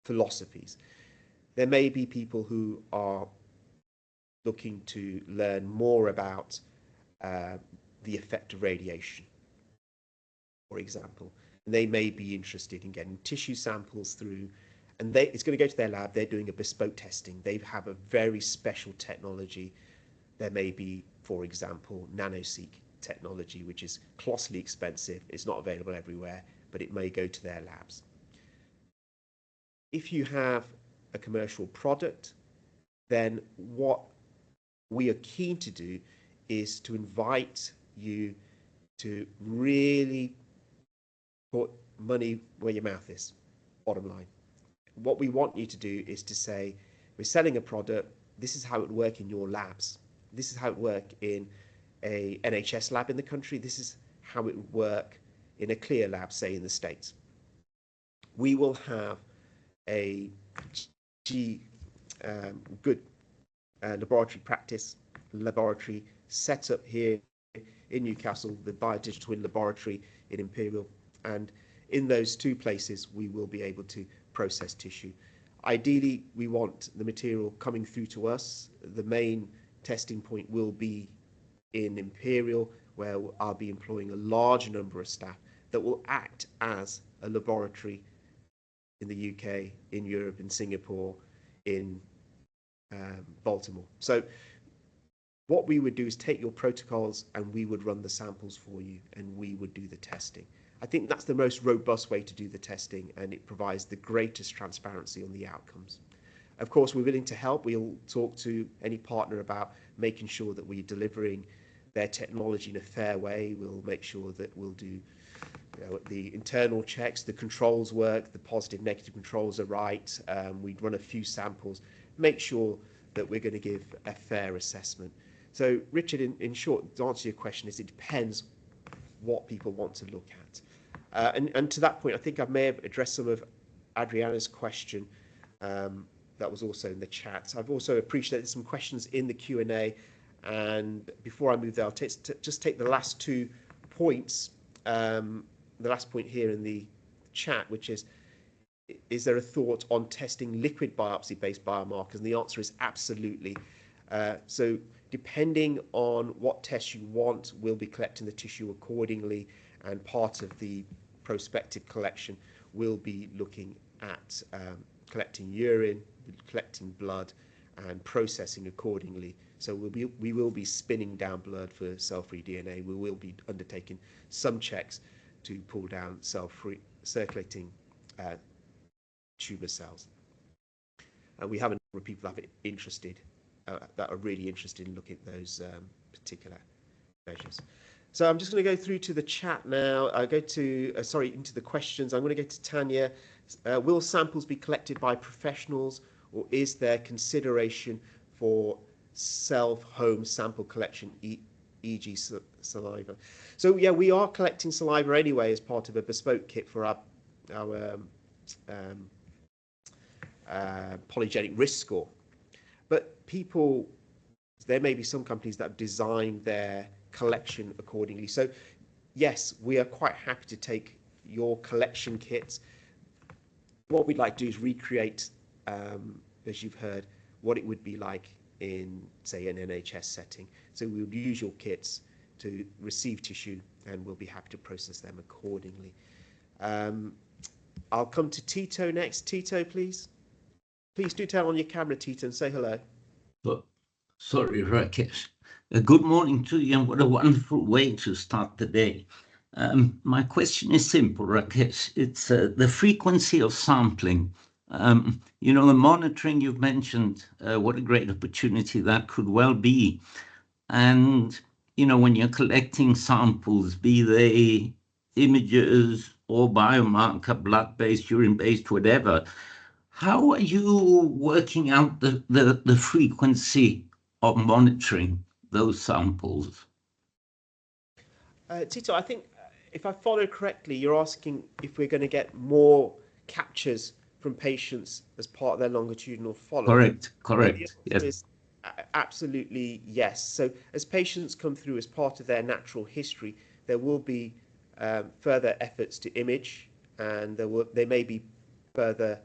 philosophies. There may be people who are looking to learn more about the effect of radiation, for example. And they may be interested in getting tissue samples through, and it's going to go to their lab. They're doing a bespoke testing. They have a very special technology. There may be, for example, NanoSeq technology, which is colossally expensive. It's not available everywhere, but it may go to their labs. If you have a commercial product, then what we are keen to do is to invite you to really put money where your mouth is, bottom line. What we want you to do is to say, we're selling a product, this is how it would work in your labs. This is how it would work in a NHS lab in the country. This is how it would work in a CLIA lab, say in the States. We will have a good laboratory practice, laboratory set up here in Newcastle, the Biodigital Twin Laboratory in Imperial, and in those two places we will be able to process tissue. Ideally, we want the material coming through to us. The main testing point will be in Imperial, where I'll be employing a large number of staff that will act as a laboratory in the UK, in Europe, in Singapore, in Baltimore. So what we would do is take your protocols and we would run the samples for you and we would do the testing. I think that's the most robust way to do the testing, and it provides the greatest transparency on the outcomes. Of course, we're willing to help. We'll talk to any partner about making sure that we're delivering their technology in a fair way. We'll make sure that we'll do the internal checks, the controls work, the positive, negative controls are right. We run a few samples, make sure that we're going to give a fair assessment. So, Richard, in short, to answer your question, is it depends what people want to look at. And to that point, I think I may have addressed some of Adriana's question that was also in the chat. I've also appreciated some questions in the Q&A, and before I move there, I'll just take the last 2 points. The last point here in the chat, which is there a thought on testing liquid biopsy-based biomarkers? And the answer is absolutely. So depending on what tests you want, we'll be collecting the tissue accordingly, and part of the prospective collection will be looking at collecting urine, collecting blood, and processing accordingly. So we will be spinning down blood for cell-free DNA. We will be undertaking some checks to pull down cell-free circulating tumour cells. And we have a number of people that are really interested in looking at those particular measures. So I'm just going to go through to the chat now. I go to into the questions. I'm going to go to Tanya. Will samples be collected by professionals, or is there consideration for self-home sample collection, e.g. saliva? So yeah, we are collecting saliva anyway as part of a bespoke kit for our polygenic risk score. But there may be some companies that have designed their collection accordingly. So yes, we are quite happy to take your collection kits. What we'd like to do is recreate, as you've heard, what it would be like in, say, an NHS setting. So we would use your kits, to receive tissue, and we'll be happy to process them accordingly. I'll come to Tito next. Tito, please. Please do turn on your camera, Tito, and say hello. Oh, sorry, Rakesh. Good morning to you, and what a wonderful way to start the day. My question is simple, Rakesh. It's the frequency of sampling. You know, the monitoring you've mentioned, what a great opportunity that could well be. And, you know, when you're collecting samples, be they images or biomarker, blood-based, urine-based, whatever, how are you working out the frequency of monitoring those samples? Tito, I think if I follow correctly, you're asking if we're going to get more captures from patients as part of their longitudinal follow-up. Correct, The answer is absolutely yes. So as patients come through as part of their natural history, there will be further efforts to image, and there may be further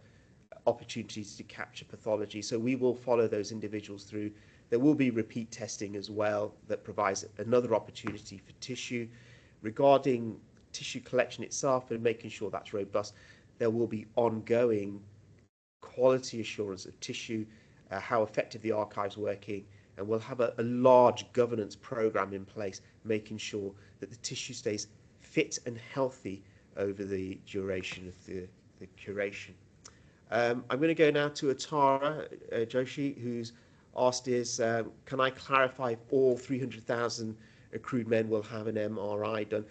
opportunities to capture pathology. So we will follow those individuals through. There will be repeat testing as well that provides another opportunity for tissue. Regarding tissue collection itself and making sure that's robust, there will be ongoing quality assurance of tissue, how effective the archive's working, and we'll have a large governance program in place, making sure that the tissue stays fit and healthy over the duration of the curation. I'm going to go now to Atara Joshi, who's asked can I clarify if all 300,000 accrued men will have an MRI done?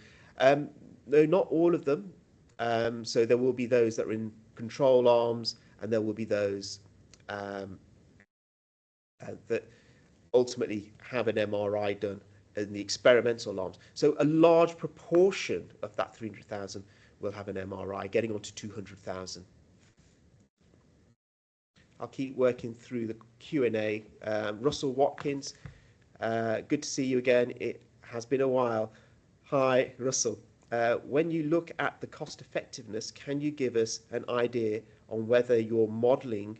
No, not all of them. So there will be those that are in control arms, and there will be those that ultimately have an MRI done in the experimental arms. So a large proportion of that 300,000 will have an MRI, getting on to 200,000. I'll keep working through the Q&A. Russell Watkins, good to see you again. It has been a while. Hi, Russell. When you look at the cost effectiveness, can you give us an idea on whether your modeling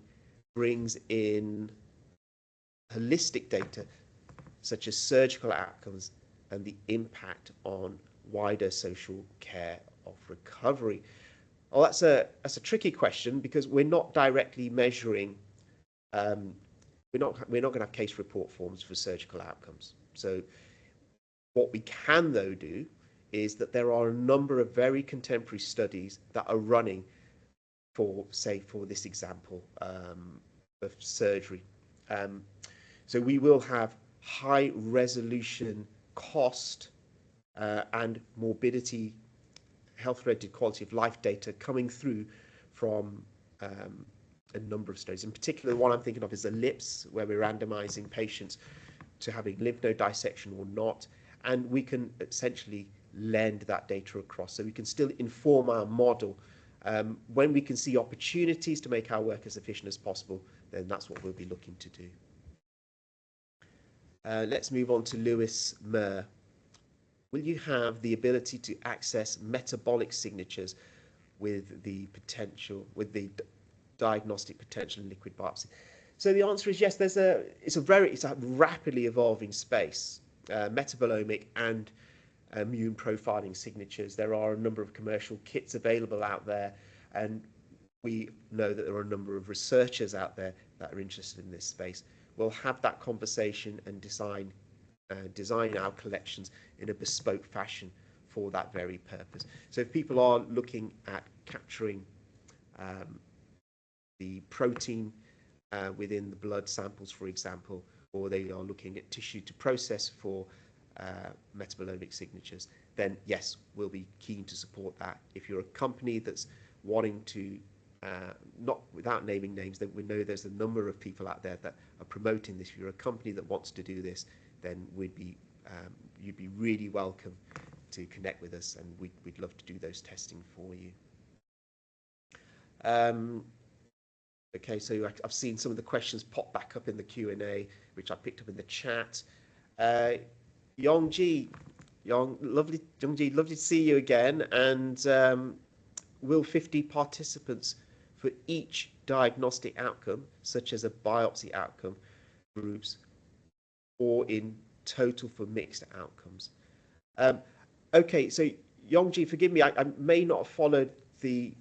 brings in holistic data, such as surgical outcomes and the impact on wider social care of recovery? Well, that's a tricky question, because we're not directly measuring. We're not going to have case report forms for surgical outcomes. So what we can, though, do is that there are a number of very contemporary studies that are running for this example of surgery. So we will have high resolution cost and morbidity, health-related quality of life data coming through from a number of studies. In particular, the one I'm thinking of is the LIPS, where we're randomizing patients to having lymph node dissection or not, and we can essentially lend that data across, so we can still inform our model. When we can see opportunities to make our work as efficient as possible, then that's what we'll be looking to do. Let's move on to Lewis Murr. Will you have the ability to access metabolic signatures with the diagnostic potential in liquid biopsy? So the answer is yes. It's a rapidly evolving space, metabolomic and immune profiling signatures. There are a number of commercial kits available out there, and we know that there are a number of researchers out there that are interested in this space. We'll have that conversation and design our collections in a bespoke fashion for that very purpose. So if people are looking at capturing the protein within the blood samples, for example, or they are looking at tissue to process for metabolomic signatures, then yes, we'll be keen to support that. If you're a company that's wanting to, not without naming names, that we know there's a number of people out there that are promoting this. If you're a company that wants to do this, then you'd be really welcome to connect with us, and we'd love to do those testing for you. Okay, so I've seen some of the questions pop back up in the Q&A, which I picked up in the chat. Yongji, lovely to see you again. And will 50 participants for each diagnostic outcome, such as a biopsy outcome, groups, or in total for mixed outcomes? Okay, so Yongji, forgive me, I may not have followed the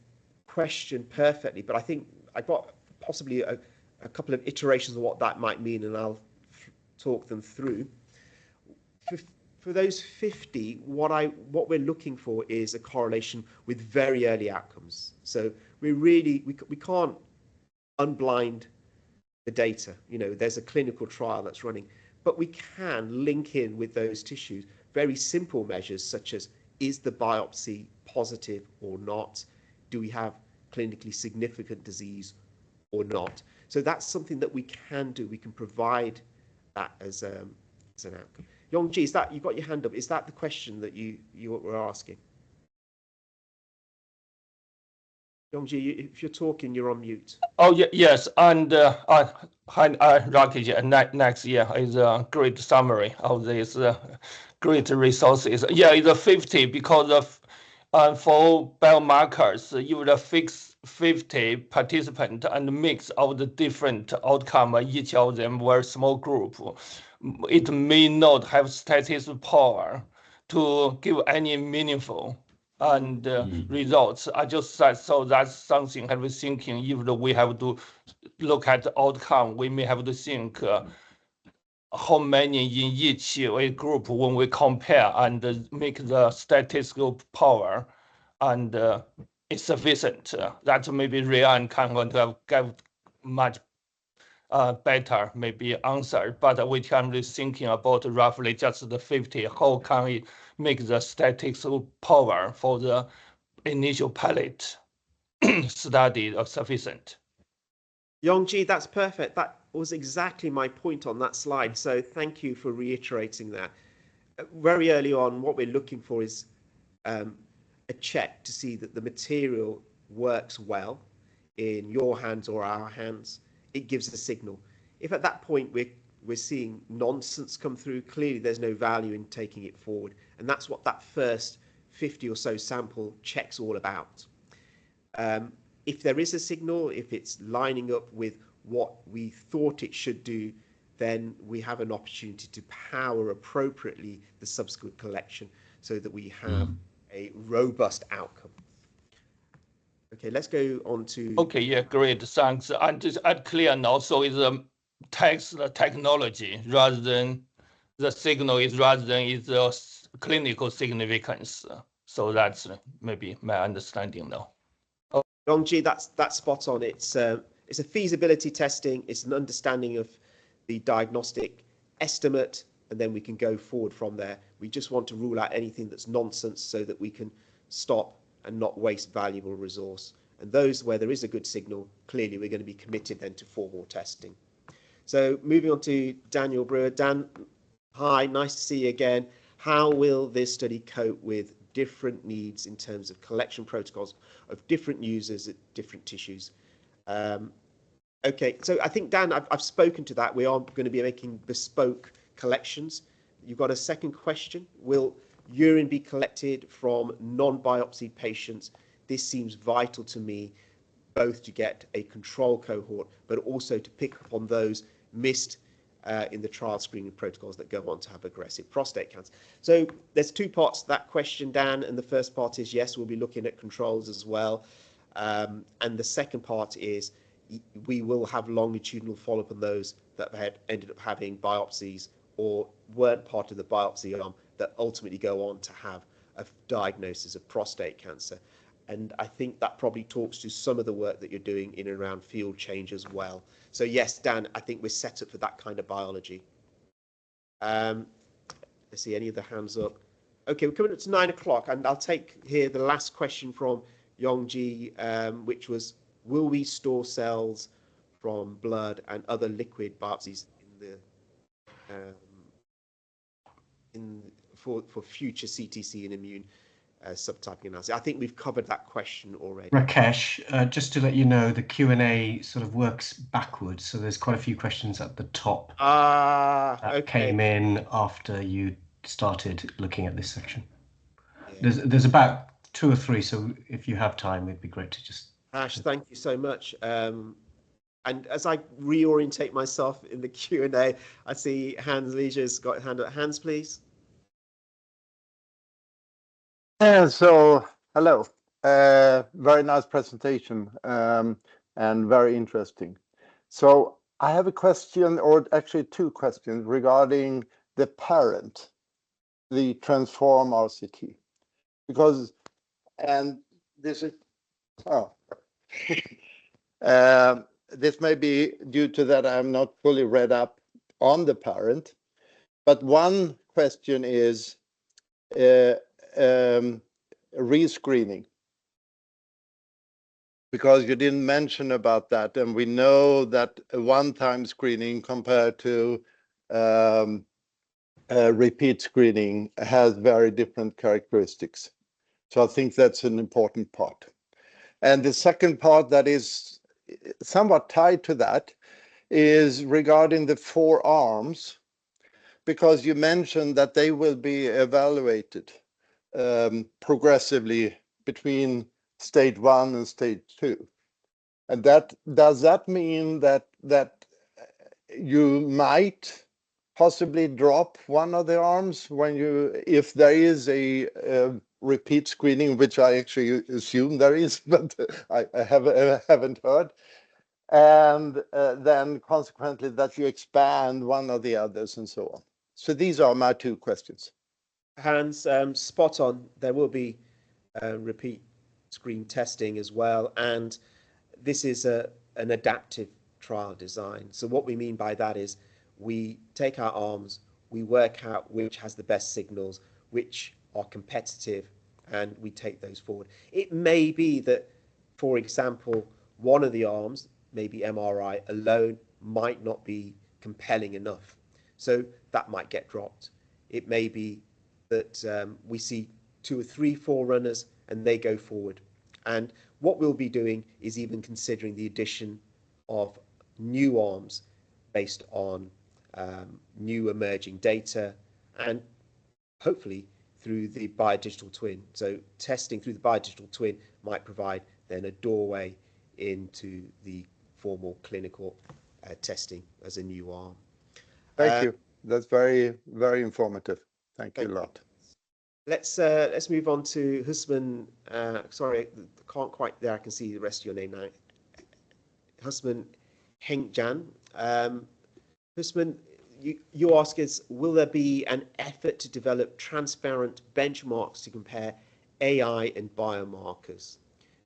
question perfectly, but I think I got possibly a couple of iterations of what that might mean, and I'll talk them through. For those 50, what we're looking for is a correlation with very early outcomes. So we can't unblind the data. You know, there's a clinical trial that's running, but we can link in with those tissues very simple measures such as, is the biopsy positive or not? Do we have clinically significant disease or not? So that's something that we can do. We can provide that as an outcome. Yongji, is that, you've got your hand up, is that the question that you were asking? Yongji, if you're talking, you're on mute. Oh, yes, and Rakesh, next year is a great summary of this great resources. Yeah, it's a 50 because of for biomarkers, you would fix 50 participants and mix of the different outcome, each of them very small group. It may not have statistical power to give any meaningful and results. I just said, so that's something I was thinking, if we have to look at the outcome, we may have to think how many in each group when we compare and make the statistical power and it's sufficient. That maybe Ryan can going to have much better maybe answer, but we can be thinking about roughly just the 50. How can we make the statistical power for the initial pilot study sufficient? Yongji, that's perfect. That was exactly my point on that slide. So thank you for reiterating that. Very early on, what we're looking for is a check to see that the material works well in your hands or our hands. It gives a signal. If at that point we're seeing nonsense come through, clearly there's no value in taking it forward. And that's what that first 50 or so sample check's all about. If there is a signal, if it's lining up with what we thought it should do, then we have an opportunity to power appropriately the subsequent collection so that we have a robust outcome. Okay, let's go on to... Okay, yeah, great, thanks. And just add clear now, so it's a text technology rather than the signal is rather than is the clinical significance. So that's maybe my understanding now. Yongji, that's spot on. It's a feasibility testing. It's an understanding of the diagnostic estimate, and then we can go forward from there. We just want to rule out anything that's nonsense so that we can stop and not waste valuable resource. And those where there is a good signal, clearly we're going to be committed then to formal testing. So moving on to Daniel Brewer. Dan, hi, nice to see you again. How will this study cope with different needs in terms of collection protocols of different users at different tissues? Okay, so I think, Dan, I've spoken to that. We are going to be making bespoke collections. You've got a second question. Will urine be collected from non-biopsied patients? This seems vital to me, both to get a control cohort, but also to pick up on those missed in the trial screening protocols that go on to have aggressive prostate cancer. So there's two parts to that question, Dan, and the first part is yes, we'll be looking at controls as well. And the second part is we will have longitudinal follow-up on those that had ended up having biopsies or weren't part of the biopsy arm that ultimately go on to have a diagnosis of prostate cancer. And I think that probably talks to some of the work that you're doing in and around field change as well. So yes, Dan, I think we're set up for that kind of biology. Let's see, any other hands up? Okay, we're coming up to 9 o'clock, and I'll take here the last question from Yongji, which was, will we store cells from blood and other liquid biopsies for future CTC and immune subtyping analysis? I think we've covered that question already. Rakesh, just to let you know, the Q&A sort of works backwards, so there's quite a few questions at the top that came in after you started looking at this section. Yeah. There's about 2 or 3, so if you have time, it'd be great to just... Ash, thank you so much. And as I reorientate myself in the Q&A, I see Hans Leisure's got a hand up. Hans, please. So, hello. Very nice presentation and very interesting. So I have a question, or actually two questions regarding the parent, the transform RCT, because, and this is, oh, this may be due to that I'm not fully read up on the parent, but one question is rescreening, because you didn't mention about that, and we know that a one-time screening compared to repeat screening has very different characteristics. So I think that's an important part. And the second part that is somewhat tied to that is regarding the 4 arms, because you mentioned that they will be evaluated progressively between stage 1 and stage 2. And that does that mean that you might possibly drop one of the arms when if there is a repeat screening, which I actually assume there is, but I haven't heard, and then consequently that you expand one of the others and so on. So these are my 2 questions. Hans, spot on. There will be repeat screen testing as well, and this is an adaptive trial design. So what we mean by that is we take our arms, we work out which has the best signals, which are competitive, and we take those forward. It may be that, for example, one of the arms, maybe MRI alone, might not be compelling enough. So that might get dropped. It may be that we see 2 or 3 forerunners and they go forward. And what we'll be doing is even considering the addition of new arms based on new emerging data, and hopefully through the biodigital twin. So testing through the biodigital twin might provide then a doorway into the formal clinical testing as a new arm. Thank you. That's very, very informative. Thank you a lot. Let's move on to Husman. Sorry, I can't quite there. I can see the rest of your name now. Husman Henkjan. Husman, you ask us, will there be an effort to develop transparent benchmarks to compare AI and biomarkers?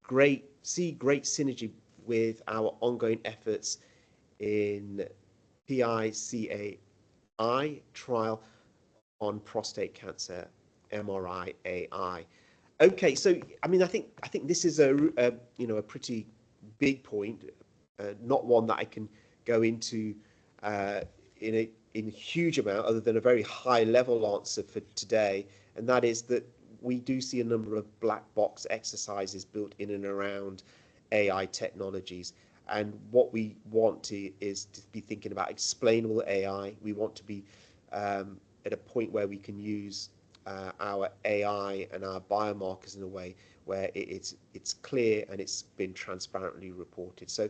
Great synergy with our ongoing efforts in PICAI trial on prostate cancer MRI AI. Okay, so I mean, I think this is a pretty big point, not one that I can go into in a huge amount, other than a very high level answer for today, and that is that we do see a number of black box exercises built in and around AI technologies. And what we want is to be thinking about explainable AI. We want to be at a point where we can use our AI and our biomarkers in a way where it's clear and it's been transparently reported. So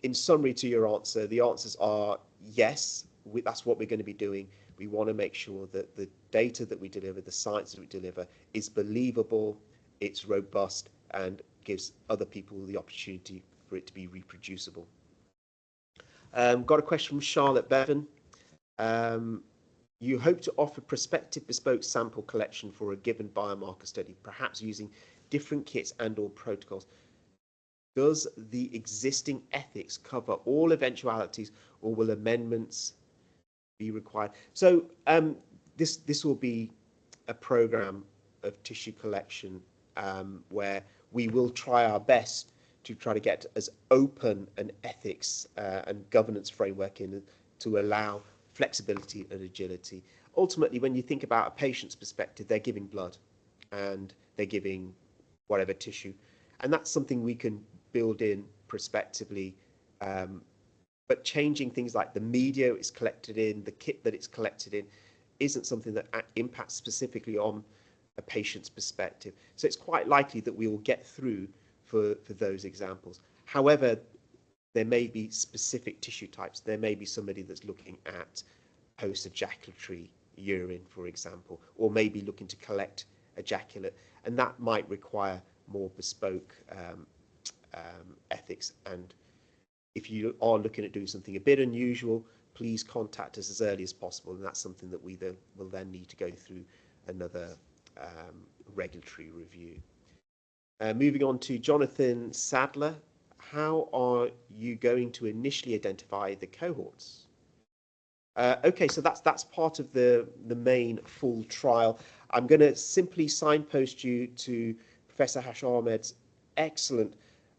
in summary to your answer, the answers are yes, that's what we're going to be doing. We want to make sure that the data that we deliver, the science that we deliver, is believable, it's robust, and gives other people the opportunity for it to be reproducible. Got a question from Charlotte Bevan. You hope to offer prospective bespoke sample collection for a given biomarker study, perhaps using different kits and or protocols. Does the existing ethics cover all eventualities, or will amendments be required? So this will be a program of tissue collection where we will try our best to try to get as open an ethics and governance framework in to allow flexibility and agility. Ultimately, when you think about a patient's perspective, they're giving blood and they're giving whatever tissue, and that's something we can build in prospectively. But changing things like the media it's collected in, the kit that it's collected in, isn't something that impacts specifically on a patient's perspective. So it's quite likely that we will get through for those examples. However, there may be specific tissue types. There may be somebody that's looking at post-ejaculatory urine, for example, or maybe looking to collect ejaculate, and that might require more bespoke ethics. And if you are looking at doing something a bit unusual, please contact us as early as possible, and that's something that we will then need to go through another regulatory review. Moving on to Jonathan Sadler, how are you going to initially identify the cohorts? Okay, so that's part of the main full trial. I'm going to simply signpost you to Professor Hash Ahmed's excellent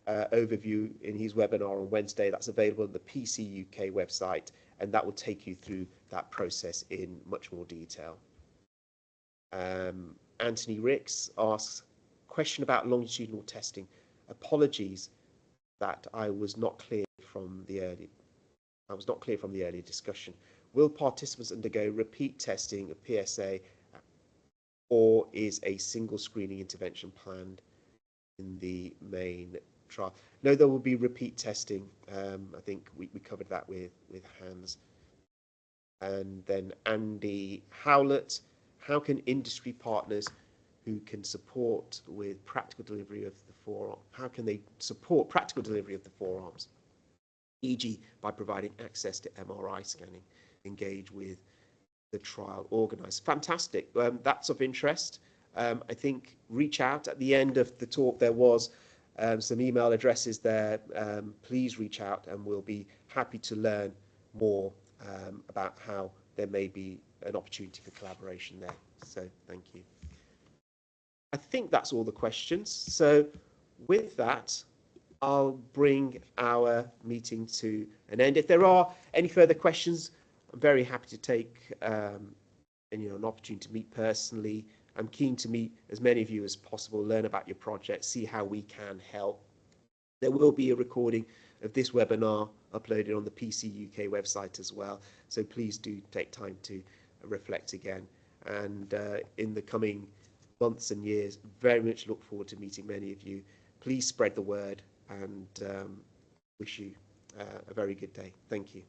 overview in his webinar on Wednesday. That's available on the PC UK website, and that will take you through that process in much more detail. Anthony Ricks asks, question about longitudinal testing. Apologies that I was not clear from the earlier discussion. Will participants undergo repeat testing of PSA, or is a single screening intervention planned in the main trial? No, there will be repeat testing. I think we covered that with Hans. And then Andy Howlett, how can industry partners who can support with practical delivery of the forearm, how can they support practical delivery of the forearms, e.g. by providing access to MRI scanning, engage with the trial organised? Fantastic, that's of interest. I think reach out. At the end of the talk there was some email addresses there. Please reach out and we'll be happy to learn more about how there may be an opportunity for collaboration there. So thank you. I think that's all the questions. So with that, I'll bring our meeting to an end. If there are any further questions, I'm very happy to take an opportunity to meet personally. I'm keen to meet as many of you as possible, learn about your project, see how we can help. There will be a recording of this webinar uploaded on the PC UK website as well. So please do take time to reflect again. And in the coming months and years, very much look forward to meeting many of you. Please spread the word, and wish you a very good day. Thank you.